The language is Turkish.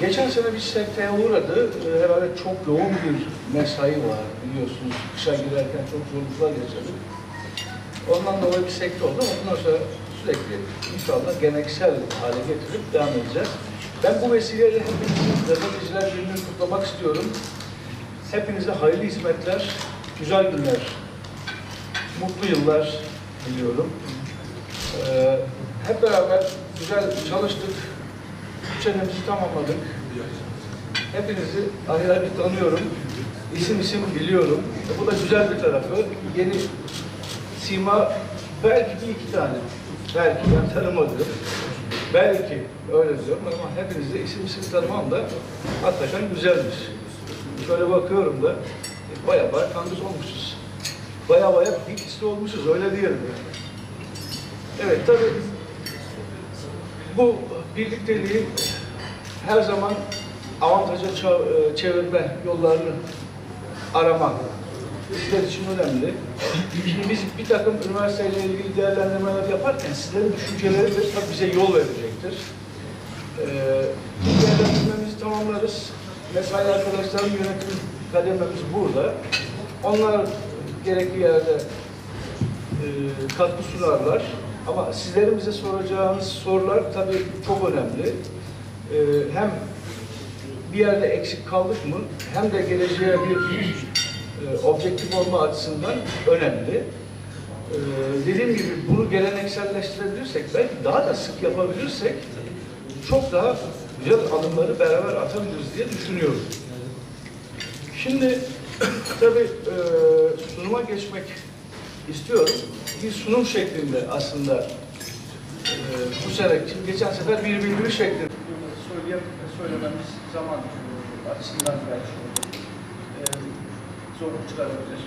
Geçen sene bir sekteye uğradı. Herhalde çok yoğun bir mesai var biliyorsunuz. Kışa girerken çok zorluklar yaşadık. Ondan dolayı bir sekte oldu ama bundan sonra sürekli inşallah geleneksel hale getirip devam edeceğiz. Ben bu vesileyle hepinizin gazeteciler gününü kutlamak istiyorum. Hepinize hayırlı hizmetler, güzel günler, mutlu yıllar diliyorum. Hep beraber güzel çalıştık. 3 senemizi tamamladık. Hepinizi ayrı ayrı tanıyorum. İsim biliyorum. Bu da güzel bir tarafı. Yeni sima belki bir iki tane. Belki ben tanımadım. Belki öyle diyorum ama hepinizi isim tanımam da hakikaten güzelmiş. Şöyle bakıyorum da baya kandıs olmuşuz. Baya hiçli olmuşuz öyle diyelim. Evet tabii bu birlikteliği her zaman avantaja çevirme yollarını arama bizler için önemli. Şimdi biz bir takım üniversiteyle ilgili değerlendirmeler yaparken sizlerin düşünceleri de tabii bize yol verecektir. Değerlendirmemizi tamamlarız. Mesai arkadaşlarım yönetim kadememiz burada. Onlar gerekli yerde katkı sunarlar. Ama sizlerin bize soracağınız sorular tabii çok önemli. Hem bir yerde eksik kaldık mı hem de geleceğe bir objektif olma açısından önemli. Dediğim gibi bunu gelenekselleştirebilirsek, belki daha da sık yapabilirsek çok daha güzel adımları beraber atabiliriz diye düşünüyorum. Şimdi tabii sunuma geçmek istiyorum. Bir sunum şeklinde aslında bu sene, şimdi geçen sefer bir bildiri şeklinde söylememiz zaman açısından belki zorluk çıkarabilir.